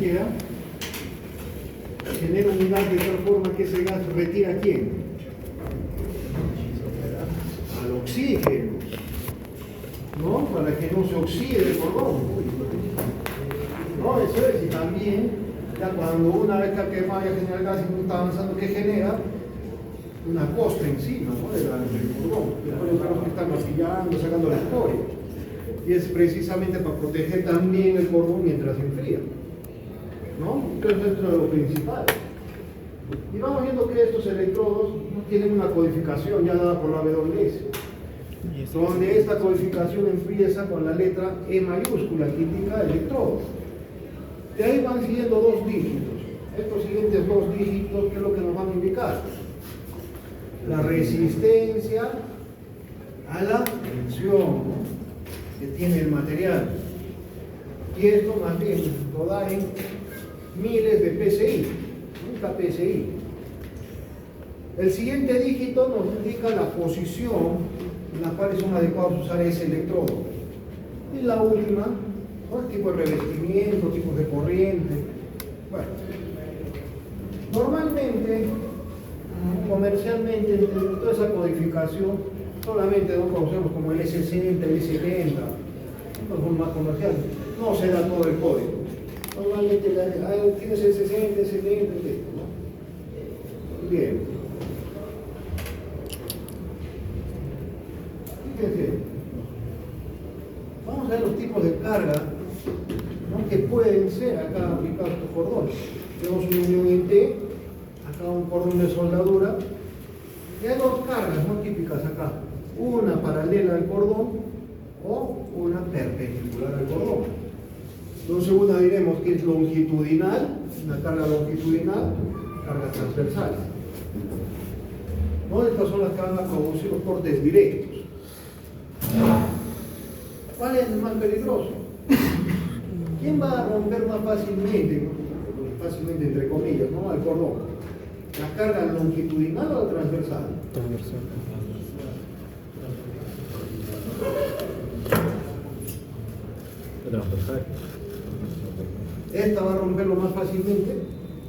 quiera, genera un gas de tal forma que ese gas retira ¿a quién? Al oxígeno, ¿no? Para que no se oxide el cordón. ¿No? Eso es, y también, ya cuando una vez que ha quemado ya genera el gas y no está avanzando, ¿qué genera? Una costra encima, ¿no? Del cordón. Después los carros que están martillando, sacando la escoria. Y es precisamente para proteger también el cordón mientras se enfría, ¿no? Entonces esto es lo principal. Y vamos viendo que estos electrodos no tienen una codificación ya dada por la WS, donde esta codificación empieza con la letra E mayúscula que indica electrodos. De ahí van siguiendo dos dígitos. Estos siguientes dos dígitos, ¿qué es lo que nos van a indicar? La resistencia a la tensión, ¿no?, que tiene el material. Y esto más bien lo da en miles de PSI, nunca PSI. El siguiente dígito nos indica la posición en la cual son adecuados usar ese electrodo. Y la última, ¿no?, el tipo de revestimiento, tipos de corriente. Bueno, normalmente, comercialmente, toda esa codificación solamente no conocemos como el S60, el S70, no son más comerciales, no se da todo el código. Normalmente tienes el 60, el 70, ¿no? Bien. Fíjense. Vamos a ver los tipos de carga, ¿no?, que pueden ser acá aplicados estos cordones. Tenemos una unión en T, acá un cordón de soldadura, y hay dos cargas muy típicas acá. Una paralela al cordón o una perpendicular al cordón. Entonces una diremos que es longitudinal, una carga longitudinal, carga transversal. ¿No? Estas son las que van a producir los cortes directos. ¿Cuál es el más peligroso? ¿Quién va a romper más fácilmente, entre comillas, ¿no?, al cordón? ¿La carga longitudinal o la transversal? Transversal. Transversal. ¿Esta va a romperlo más fácilmente?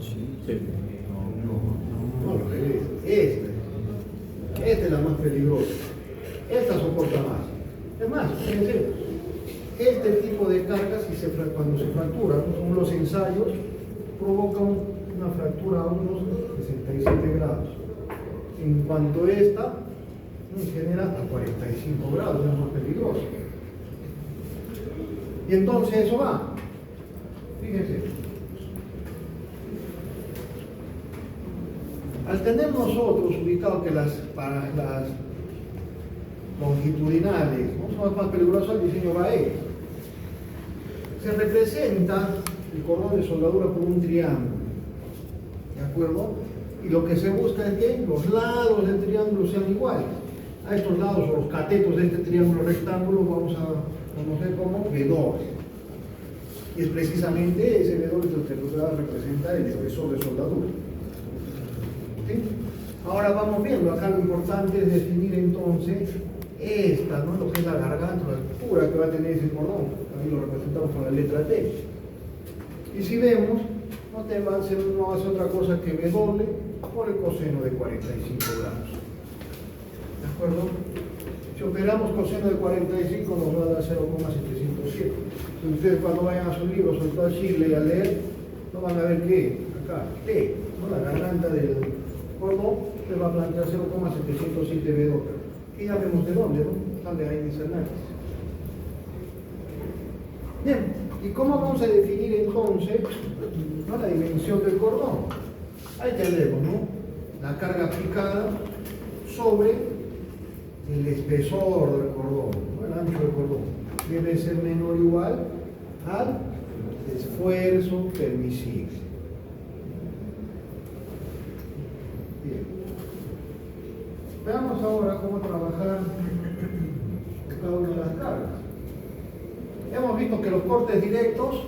Sí. No, al revés. Esta es la más peligrosa. Esta soporta más. Es más, fíjense, este tipo de cargas, cuando se fractura, según los ensayos, provocan una fractura a unos 67 grados. En cuanto esta genera a 45 grados, es más peligroso. Y entonces eso va. Fíjense. Al tener nosotros ubicado que para las longitudinales, ¿no?, son más peligrosas, el diseño va a E. Se representa el cordón de soldadura por un triángulo, ¿de acuerdo? Y lo que se busca es que los lados del triángulo sean iguales. A estos lados, o los catetos de este triángulo rectángulo, vamos a conocer como vedores. Y es precisamente ese vedor el que va a representar el espesor de soldadura. ¿Sí? Ahora vamos viendo, acá lo importante es definir entonces esta, ¿no?, lo que es la garganta, la altura que va a tener ese cordón. Ahí lo representamos con la letra T. Y si vemos, no va a ser otra cosa que W por el coseno de 45 grados. ¿De acuerdo? Si operamos coseno de 45 nos va a dar 0,707. Ustedes cuando vayan a sus libros, sobre todo a Chile y a leer, no van a ver que acá, T, ¿no?, la garganta del cordón, se va a plantear 0,707 W. Y ya vemos de dónde, ¿no? Sale ahí en ese análisis. Bien, ¿y cómo vamos a definir entonces, ¿no?, la dimensión del cordón? Ahí tenemos, ¿no?, la carga aplicada sobre el espesor del cordón, ¿no?, el ancho del cordón. Debe ser menor o igual al esfuerzo permisible. Bien. Veamos ahora cómo trabajar cada una de las cargas. Hemos visto que los cortes directos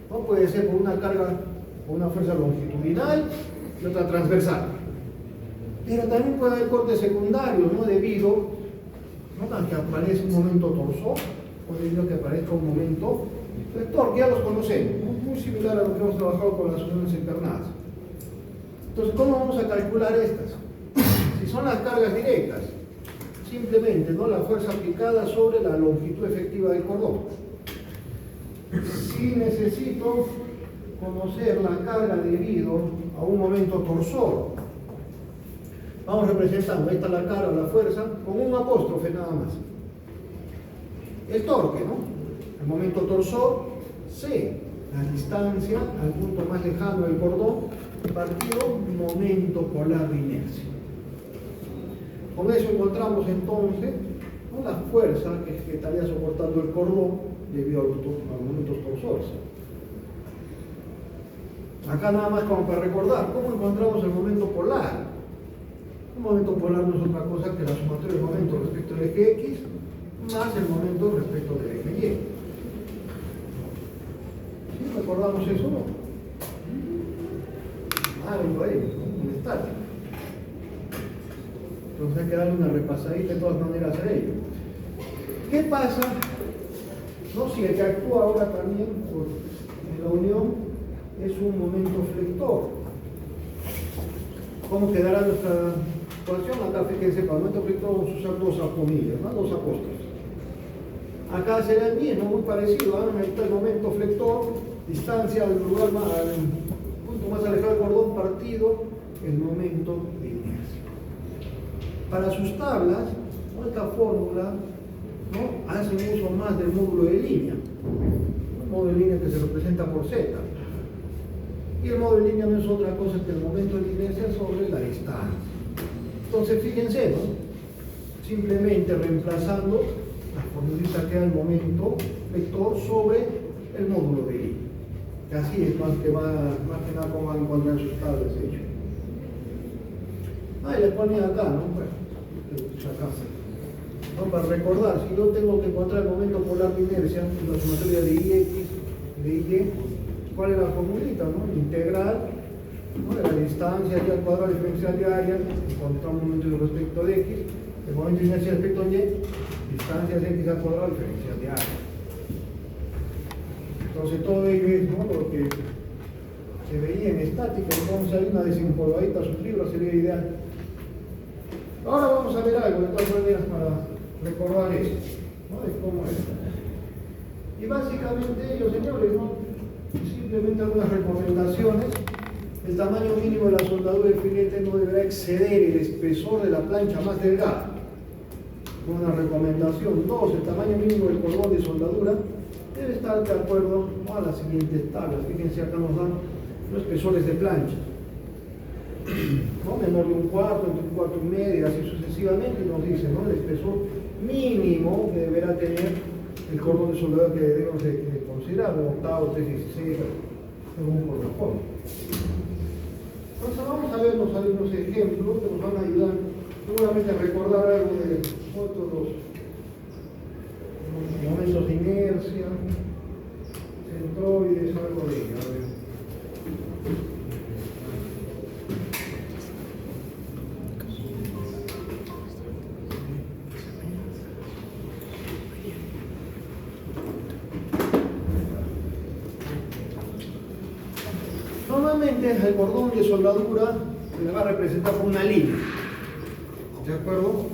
no puede ser por una carga, por una fuerza longitudinal y otra transversal. Pero también puede haber cortes secundarios, ¿no?, debido, ¿no?, a que aparece un momento torsor o debido a que aparezca un momento vector, que ya los conocemos, ¿no?, muy muy similar a lo que hemos trabajado con las uniones alternadas. Entonces, ¿cómo vamos a calcular estas? Si son las cargas directas, simplemente, ¿no?, la fuerza aplicada sobre la longitud efectiva del cordón. Si necesito conocer la carga debido a un momento torsor, vamos representando, ahí está la carga, la fuerza, con un apóstrofe nada más. El torque, ¿no? El momento torsor, C, la distancia al punto más lejano del cordón, partido momento polar de inercia. Con eso encontramos entonces, ¿no?, la fuerza que estaría soportando el cordón debido a los momentos torsores. Acá nada más como para recordar, ¿cómo encontramos el momento polar? Un momento polar no es otra cosa que la sumatoria del momento respecto del eje X más el momento respecto del eje Y. ¿Sí? ¿Recordamos eso? Algo ahí, ¿no?, un estático. Entonces hay que darle una repasadita de todas maneras a ello. ¿Qué pasa, no, si el que actúa ahora también en la unión es un momento flector? ¿Cómo quedará nuestra ecuación? Acá fíjense, para el momento flector vamos a usar dos comillas, ¿no?, dos apóstoles. Acá será el mismo, muy parecido, ¿no? Ahí está el momento flector, distancia al lugar más, al punto más alejado del cordón, partido el momento de inercia. Para sus tablas, ¿no?, esta fórmula, ¿no?, hace uso más del módulo de línea. Un módulo de línea que se representa por Z. Y el módulo de línea no es otra cosa que el momento de inercia sobre la distancia. Entonces, fíjense, ¿no?, simplemente reemplazando la formulita que da el momento vector sobre el módulo de línea. Que así es más que nada como van a encontrar sus tablas hechas. Ahí les ponía acá, ¿no? Bueno, acá. ¿No? Para recordar, si yo tengo que encontrar el momento polar de inercia en la sumatoria de IX, de Y, ¿cuál es la formulita, no? Integral, ¿no?, de la distancia y al cuadrado diferencial de área, encontramos un momento respecto de X, el momento de inercia respecto de Y, distancia de X al cuadrado diferencial de área. Entonces todo ello es, ¿no?, lo que se veía en estática. Entonces hay una desempolvadita a sus libros, sería ideal. Ahora vamos a ver algo de todas maneras para recordar esto, ¿no?, de cómo es. Y básicamente ellos, señores, ¿no?, simplemente algunas recomendaciones. El tamaño mínimo de la soldadura del filete no deberá exceder el espesor de la plancha más delgada. Una recomendación. 2. El tamaño mínimo del cordón de soldadura debe estar de acuerdo a las siguientes tablas. Fíjense, acá nos dan los espesores de plancha, ¿no?, menor de 1/4, entre 1/4 y medio, así sucesivamente, y nos dice, ¿no?, el espesor mínimo que deberá tener el cordón de soldadura que debemos de considerar, un octavo, 3/16, según corresponde. Entonces vamos a ver algunos ejemplos que nos van a ayudar seguramente a recordar algo de otros momentos de inercia, centroides, algo de ello. A ver. Normalmente el cordón de soldadura se le va a representar con una línea, ¿de acuerdo?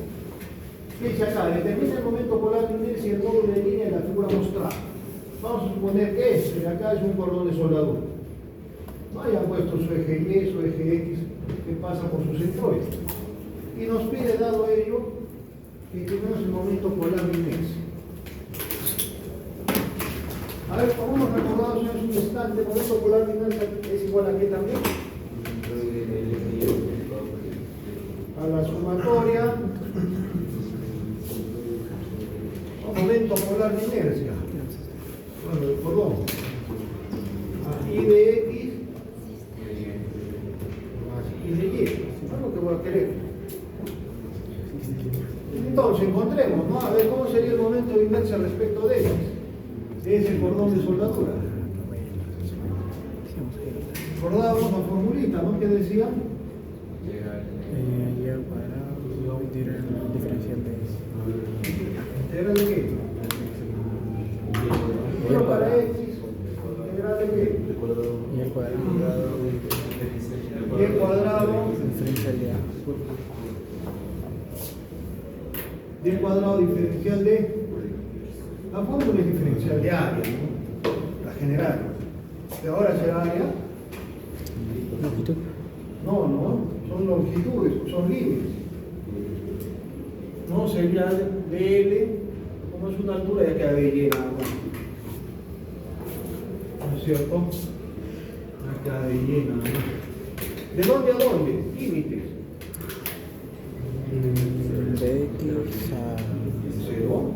Dice acá, determina el momento polar de inercia y el módulo de línea de la figura mostrada. Vamos a suponer que este de acá es un cordón de soldadura. No hayan puesto su eje Y, su eje X, que pasa por sus centroides. Y nos pide, dado ello, que tenemos el momento polar de inercia. A ver, como hemos recordado, es un instante, el momento polar de inercia es igual a qué también. A la sumatoria, momento polar de inercia, bueno, el cordón, a I de X más I de Y, es lo que voy a querer. Entonces encontremos, ¿no?, a ver cómo sería el momento de inercia respecto de X, de ese cordón de soldadura. Recordábamos la formulita, ¿no?, que decía Y al cuadrado y luego integral diferencial de X. ¿integral de qué? 1 para X, ¿integral de qué? cuadrado. Y cuadrado Diferencial de A. D cuadrado diferencial de... La fórmula es diferencial de área, ¿no? La general. ¿Y ahora será área? Longitud. No, son longitudes, son límites. No, sería DL, como es una altura, ya queda de llena. ¿No es cierto? Ya queda de llena. ¿De dónde a dónde? Límites. De X a 0.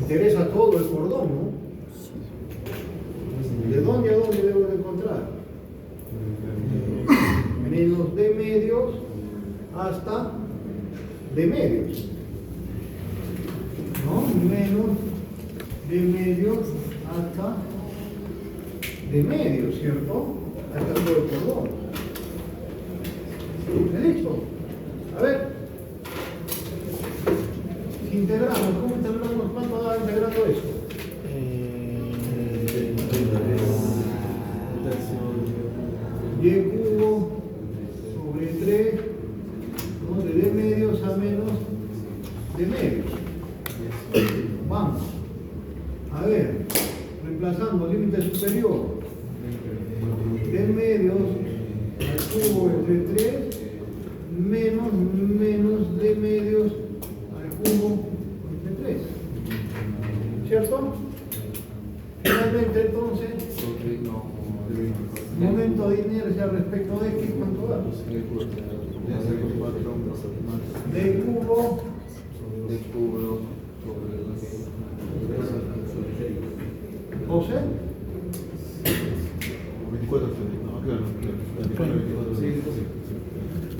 Interesa todo el cordón, ¿no? ¿De dónde a dónde debo de encontrar? Menos de medios hasta de medios. ¿No? Menos de medios hasta de medios, ¿cierto? Hasta todo el cordón. ¿Listo? A ver. Si integramos, ¿cómo integramos? ¿Cuánto da integrando eso? Y cubo sobre 3, ¿no? De medios a menos de medios. Vamos. A ver, reemplazando límite superior de medios al cubo entre 3 menos de medios al cubo entre 3. ¿Cierto? Finalmente entonces, momento de inercia respecto de X, ¿cuánto da? D cubo 12.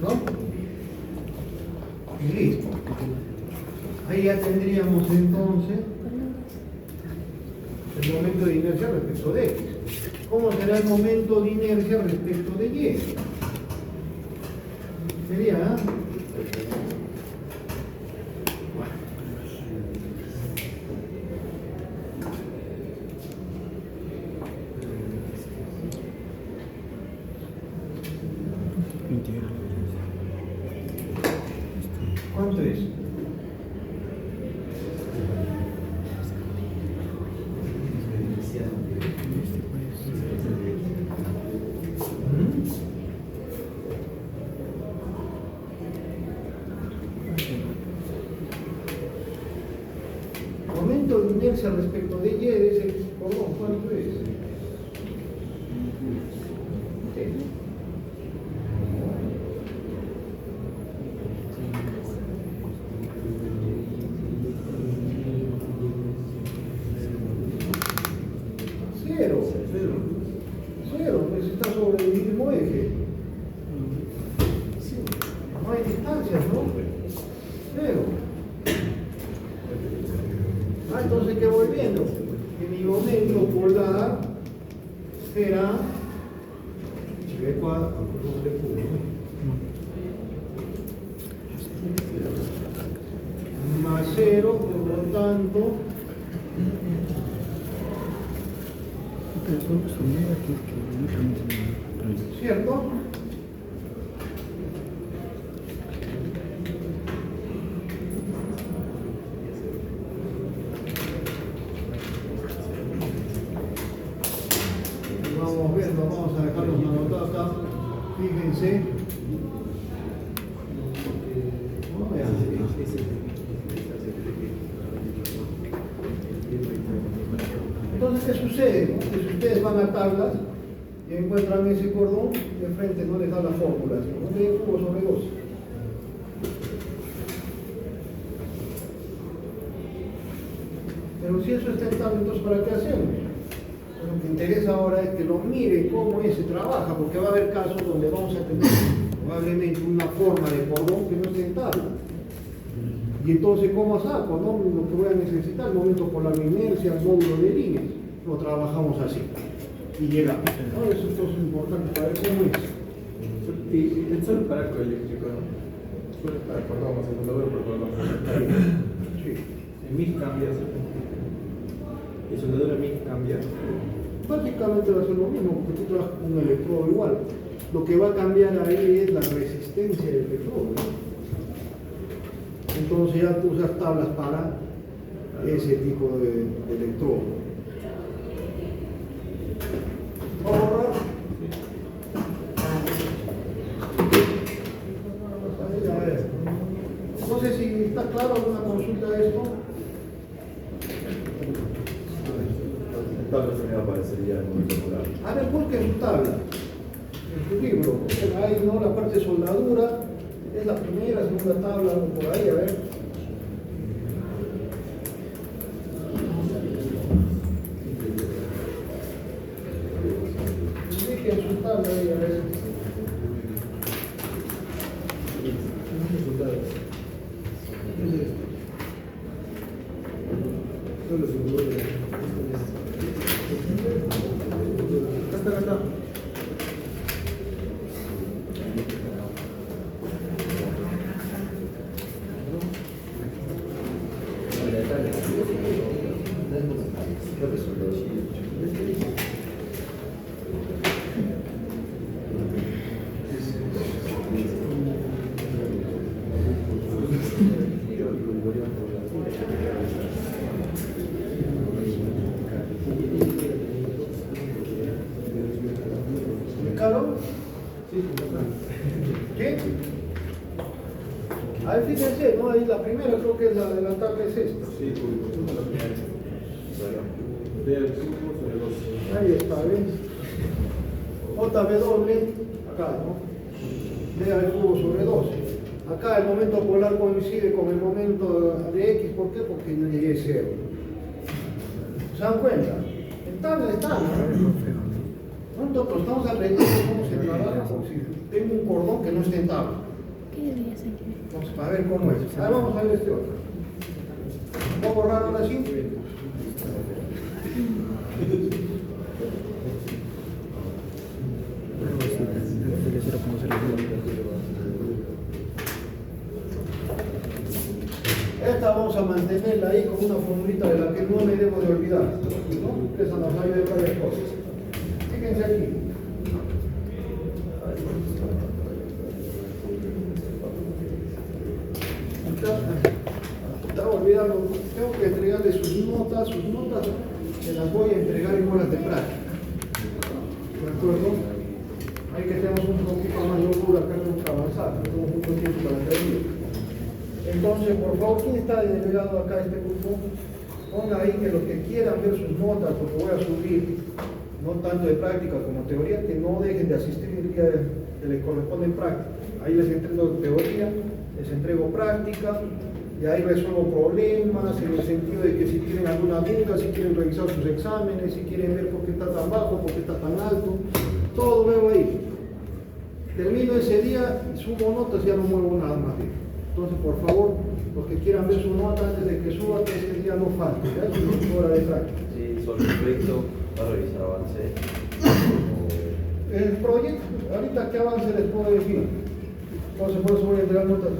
¿No? Y listo. Ahí ya tendríamos entonces el momento de inercia respecto de X. ¿Cómo será el momento de inercia respecto de Y? Sería... ¿Cuánto es? Momento de inercia respecto de Y de ese cordón, ¿cuánto es? Cero, pues está sobre el mismo eje. No hay distancias, ¿no? Cero. Entonces, ¿qué voy viendo? Que mi momento polar será B cuadrado de cubo, más 0, por lo tanto, ¿cierto? Vamos viendo, vamos a dejarlos anotados acá. Fíjense. Entonces, ¿qué sucede? Que si ustedes van a tablas y encuentran ese cordón, de frente no les da las fórmulas, ¿no? De cubo sobre 2. Pero si eso está en tabla, entonces ¿para qué hacemos? Lo que interesa ahora es que lo mire cómo se trabaja, porque va a haber casos donde vamos a tener probablemente una forma de cordón que no esté en tabla. Y entonces, ¿cómo saco? ¿No? Lo que voy a necesitar, el momento polar de inercia, el módulo de líneas, lo trabajamos así. Y llegamos. ¿No? Eso es importante para ver cómo es. Y el solo para arco eléctrico, ¿no? Solo para cordón, segundo por cordón. Sí. En 1000 cambios. cambia? Básicamente va a ser lo mismo, porque tú trabajas con un electrodo igual. Lo que va a cambiar ahí es la resistencia del electrodo, ¿no? Entonces ya tú usas tablas para ese tipo de electrodo. ¿Vamos a borrar? A ver. No sé si está claro alguna consulta de esto. Tal vez me aparecería en un popular. A ver, busque su tabla, en su libro. Ahí, ¿no? La parte de soldadura es la primera, segunda tabla, por ahí, a ver. Busque en su tabla ahí, a ver. Acá. ¿Claro? ¿Qué? A ver, fíjense, ¿no? Ahí la primera creo que es la de la tabla es esta. Sí, del cubo sobre 2. Ahí está, ¿ves? JW, acá, ¿no? D al cubo sobre 12. Acá el momento polar coincide con el momento de X, ¿por qué? Porque no llegué a 0. ¿Se dan cuenta? En tabla está, ¿no? Nosotros estamos aprendiendo cómo se trabaja como si tengo un cordón que no esté en tabla. Vamos a ver cómo es. Ahora vamos a ver este otro. ¿Voy a borrar ahora sí? Esta vamos a mantenerla ahí con una formulita de la que no me debo de olvidar, ¿no? Esa nos ayuda en varias cosas. Fíjense aquí. Estaba olvidando, tengo que entregarle sus notas se las voy a entregar en horas de práctica. ¿De acuerdo? Hay que tenemos un poquito más de locura, acá tenemos que avanzar, no tenemos mucho tiempo para entregar. Entonces, por favor, ¿quién está de delegado acá en este grupo? Ponga ahí que los que quieran ver sus notas, porque voy a subir, no tanto de práctica como teoría, que no dejen de asistir el día que les corresponde en práctica. Ahí les entrego teoría, les entrego práctica, y ahí resuelvo problemas, en el sentido de que si tienen alguna duda, si quieren revisar sus exámenes, si quieren ver por qué está tan bajo, por qué está tan alto, todo veo ahí. Termino ese día, subo notas y ya no muevo nada más. Entonces, por favor, los que quieran ver su nota antes de que suba, que ese día no falte, ¿ya? Es hora de práctica. Sí, sobre el proyecto, va a revisar avance. El proyecto, ahorita qué avance les puedo decir. Entonces, por eso voy a entregar notas a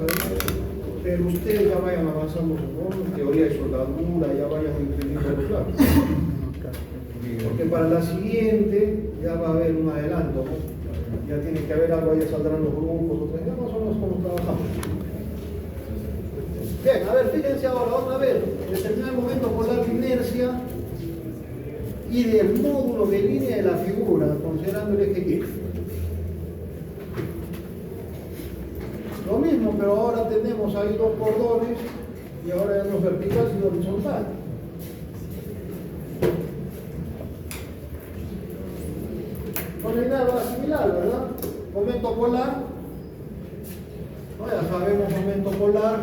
pero ustedes ya vayan avanzando su teoría de soldadura, ya vayan entendiendo los planos. Porque para la siguiente ya va a haber un adelanto, ¿no? Ya tiene que haber algo, ya saldrán los grupos, ya más o menos como trabajamos. Bien, a ver, fíjense ahora otra vez, determinar el momento polar de inercia y del módulo de línea de la figura, considerando el eje Y. Lo mismo, pero ahora tenemos ahí dos cordones y ahora ya no es vertical sino horizontal. Con la idea va similar, ¿verdad? Momento polar, ¿no? Ya sabemos momento polar,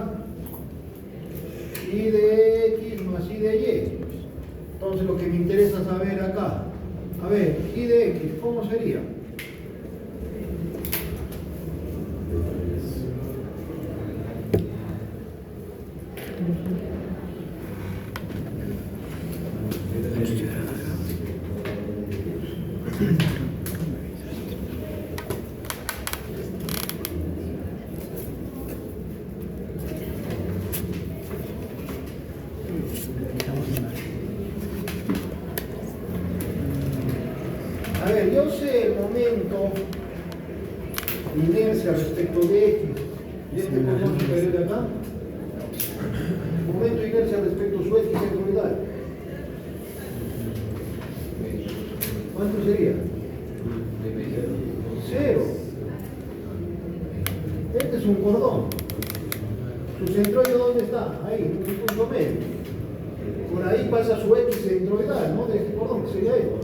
y de X más y de Y. Entonces lo que me interesa saber acá, a ver, y de X, ¿cómo sería? A ver, yo sé el momento de inercia respecto de X. ¿Y este cordón superior de acá? Momento de inercia respecto a su X centroidal. ¿Cuánto sería? 0. Este es un cordón. ¿Su centroide dónde está? Ahí, en un punto medio. Por ahí pasa su X centroidal, ¿no? De este cordón, que sería esto.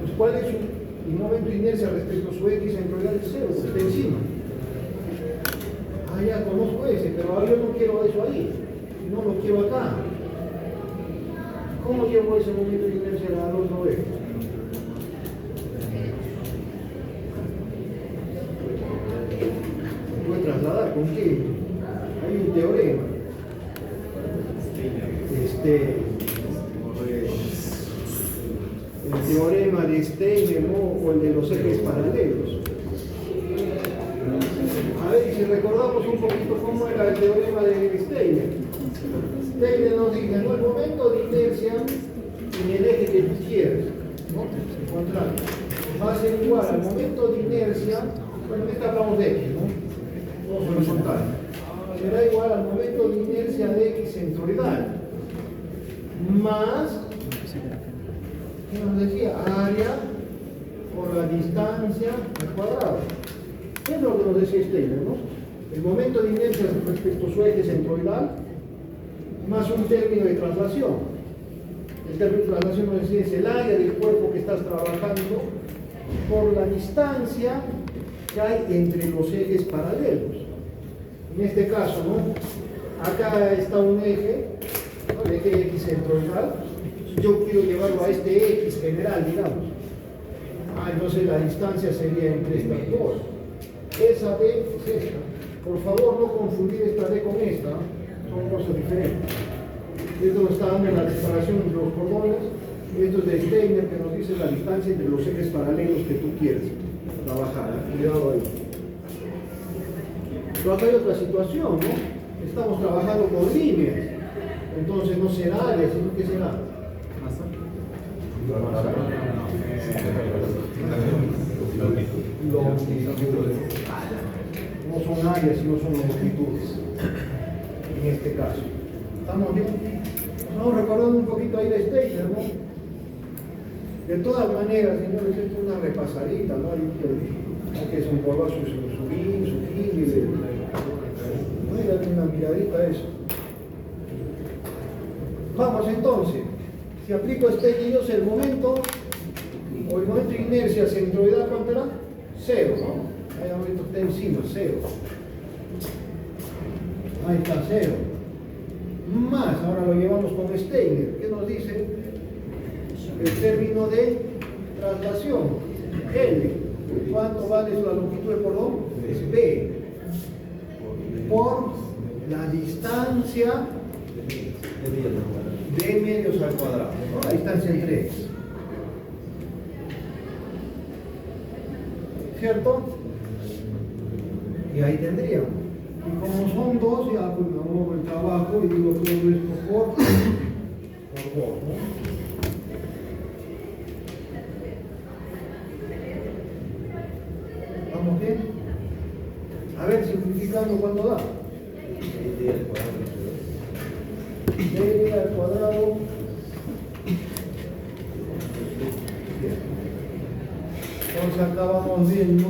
Pues, ¿cuál es su momento de inercia respecto a su X centroidal? Es 0, está encima. Ah, ya conozco ese, pero ahora yo no quiero eso ahí. No lo quiero acá. ¿Cómo llevo ese momento de inercia al otro eje? Voy a trasladar con qué? Hay un teorema. El teorema de Steiner, ¿no? O el de los ejes paralelos. A ver, y si recordamos un poquito cómo era el teorema de Steiner. Steiner nos dice, ¿no? El momento de inercia en el eje que tú quieres, ¿no? El contrario, va a ser igual al momento de inercia, bueno, en esta hablamos de X, ¿no? Todo horizontal. Será igual al momento de inercia de X centroidal, más, ¿qué nos decía? Área por la distancia al cuadrado. ¿Qué es lo que nos decía Steiner, no? El momento de inercia respecto a su eje centroidal más un término de traslación. El término de traslación nos decía es el área del cuerpo que estás trabajando por la distancia que hay entre los ejes paralelos. En este caso, ¿no? Acá está un eje, ¿no? El eje X centroidal. Yo quiero llevarlo a este X general, digamos. Entonces la distancia sería entre estas dos. Esa D es esta. Por favor, no confundir esta D con esta. Son cosas diferentes. Esto nos está dando la separación entre los cordones. Esto es de Steiner, que nos dice la distancia entre los ejes paralelos que tú quieres trabajar. Cuidado ahí. Pero acá hay otra situación, ¿no? Estamos trabajando con líneas. Entonces no será área, sino que será longitudes. No son áreas, sino son longitudes. En este caso. ¿Estamos bien? Vamos recordando un poquito ahí de Steiner, ¿no? De todas maneras, señores, esto es una repasadita, ¿no? Hay que desenvolver su química. No hay darle una miradita a eso. Vamos entonces. Si aplico Steiner, yo sé el momento, o el momento de inercia centroidal, ¿cuánto era? 0, ¿no? Ahí el momento está encima, 0. Ahí está, 0. Más, ahora lo llevamos con Steiner. ¿Qué nos dice? El término de traslación, L. ¿Cuánto vale la longitud del cordón? Es B. Por la distancia de medios al cuadrado, ¿no? La distancia entre X. ¿Cierto? Y ahí tendríamos. Y como son dos, ya pues hago el trabajo y digo todo esto por 2, ¿no? ¿Vamos bien? A ver, simplificando, ¿cuánto da? D al cuadrado. Entonces acá vamos viendo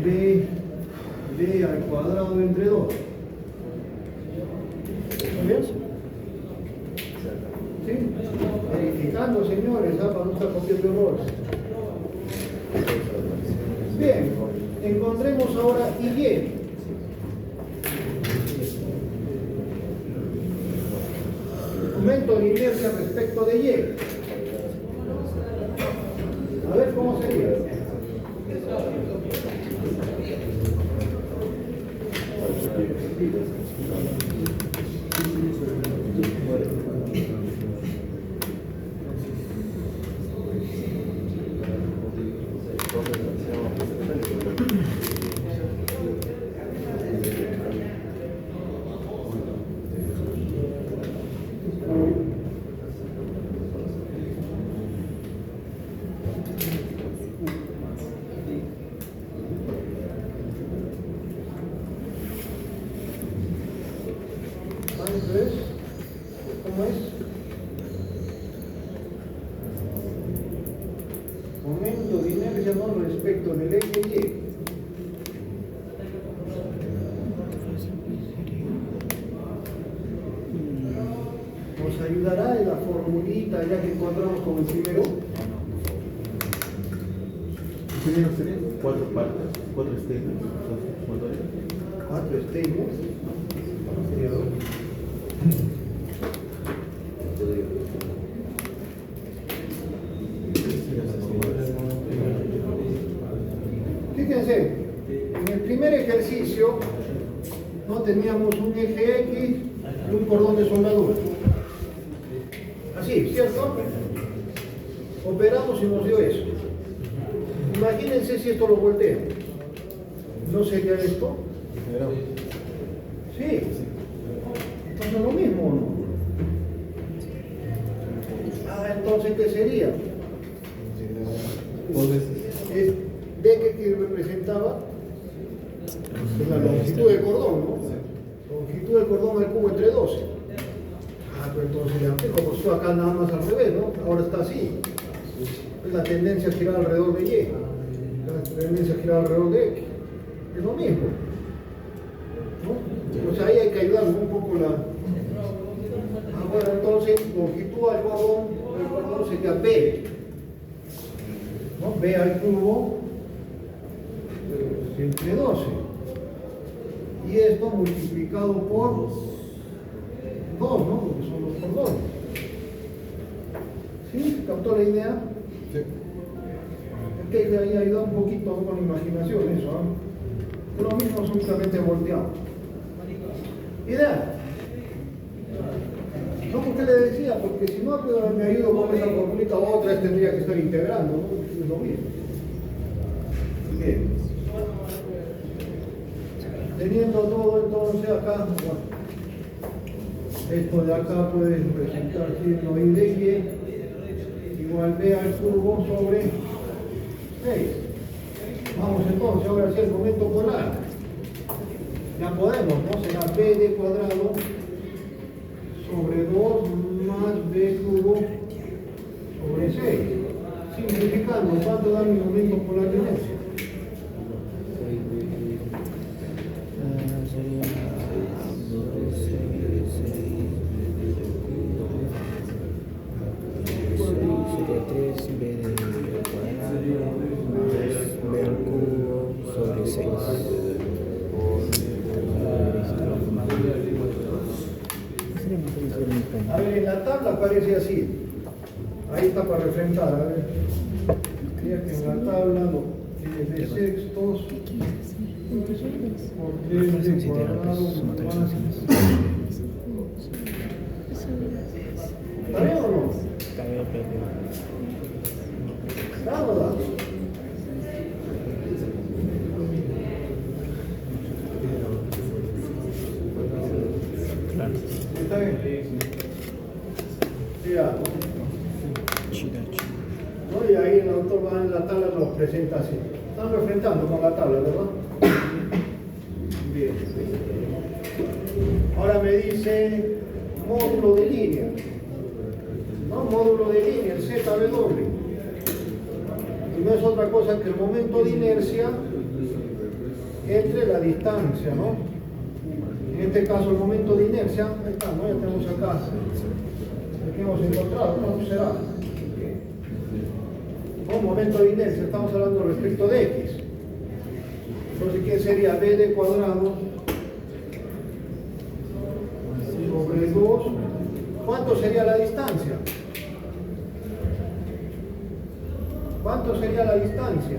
B al cuadrado entre 2. ¿Está bien? ¿Sí? Verificando, señores, para no estar copiando errores. Bien, encontremos ahora Y. Momento de inercia respecto de Y. A ver cómo sería. Esto es, ¿cómo es? Momento de inercia no respecto del eje y. Nos ayudará en la formulita ya que encontramos con el primero. Primero serían 4 partes, 4 estéticos, motores. 4 estemos. Sería 2. Fíjense, en el primer ejercicio no teníamos un eje X y un cordón de soldadura. Así, ¿cierto? Operamos y nos dio eso. Imagínense si esto lo voltea. ¿No sería esto? Sí. Entonces lo mismo, ¿o no? Entonces, ¿qué sería? Es D que representaba la longitud del cordón, ¿no? Longitud del cordón al cubo entre 12. Pero entonces ya fijo, pues esto acá nada más al revés, ¿no? Ahora está así. Es la tendencia a girar alrededor de Y. La tendencia a girar alrededor de X. Es lo mismo. ¿No? O sea, ahí hay que ayudar un poco la. Bueno, entonces, longitud al cordón, el cordón sería B. ¿No? B al cubo entre 12. Y esto multiplicado por 2, ¿no? Porque son los cordones. ¿Sí? ¿Captó la idea? Sí. Es que ahí ayuda un poquito con la imaginación eso, ¿no? Lo mismo solamente volteado. ¿Idea? No, porque le decía, porque si no me ayudo con esa formulita u otra, tendría que estar integrando, ¿no? Es lo mismo. Bien. Teniendo todo entonces acá, bueno, esto de acá puede resultar siendo I de Y igual B al cubo sobre 6. Vamos entonces ahora hacia el momento polar. Ya podemos, ¿no? Será B de cuadrado sobre 2 más B cubo sobre 6. Simplificando, ¿cuánto da mi momento polar de inercia? Sería 3 B al cuadrado más B al cubo sobre 6. A ver, en la tabla aparece así. Ahí está para refrentar. A ver. Fíjate que en la tabla no. De sextos por 3 de cuadrado más. ¿Está bien o no? Está bien, pero ¿Está o no da? claro. ¿Está bien? Mira, Chida. ¿no? Y ahí el autor va en la tabla nos presenta así. Están refrentando con la tabla, ¿verdad? Bien. Ahora me dice módulo de línea. ¿No? Módulo de línea, el ZW. Y no es otra cosa que el momento de inercia entre la distancia, ¿no? En este caso el momento de inercia, ahí está, ¿no? Ya tenemos acá. ¿Qué hemos encontrado? ¿Cuánto será? Un momento de inercia, estamos hablando respecto de X. Entonces, ¿qué sería B de cuadrado sobre 2? ¿Cuánto sería la distancia? ¿Cuánto sería la distancia?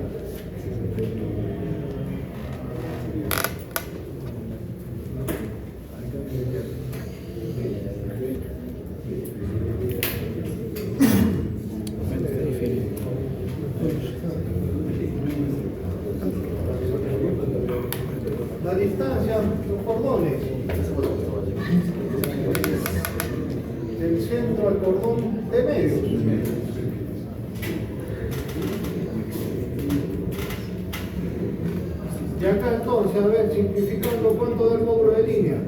La distancia, los cordones, del centro al cordón de medios. Y acá entonces, a ver, simplificando, ¿cuánto da el módulo de línea?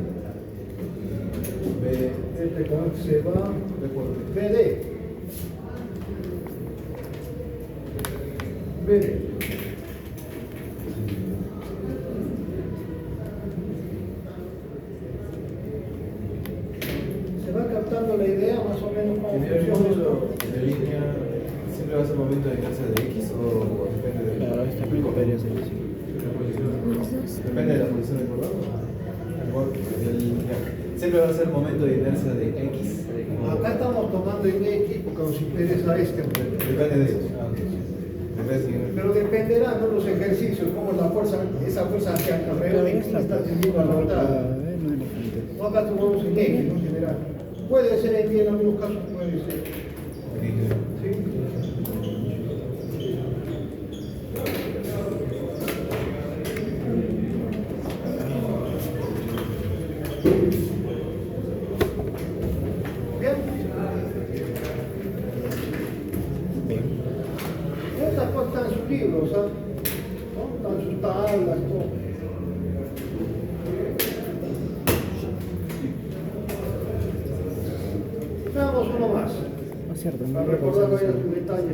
recorte con se va BD. BD. ¿Se va captando la idea más o menos cómo funciona esto? de línea siempre va a ser momento de inercia de X o depende de Claro, esta podría ser así. depende de la posición del cordón. Siempre va a ser momento de inercia de X. Acá estamos tomando en X porque nos interesa este modelo. Depende de eso. Depende de Pero dependerá de los ejercicios, cómo la fuerza, esa fuerza que alrededor de X está tendiendo a rotar. No elefante. No, acá tomamos en X, ¿no? En general. Puede ser en Y en algunos casos, puede ser. ¿Sí? Bien. Estas cosas están en sus libros, ¿sabes? ¿No? Están sus tablas, todo. Veamos uno más. No es cierto, no Para creo que recordar sea varios así. detalles.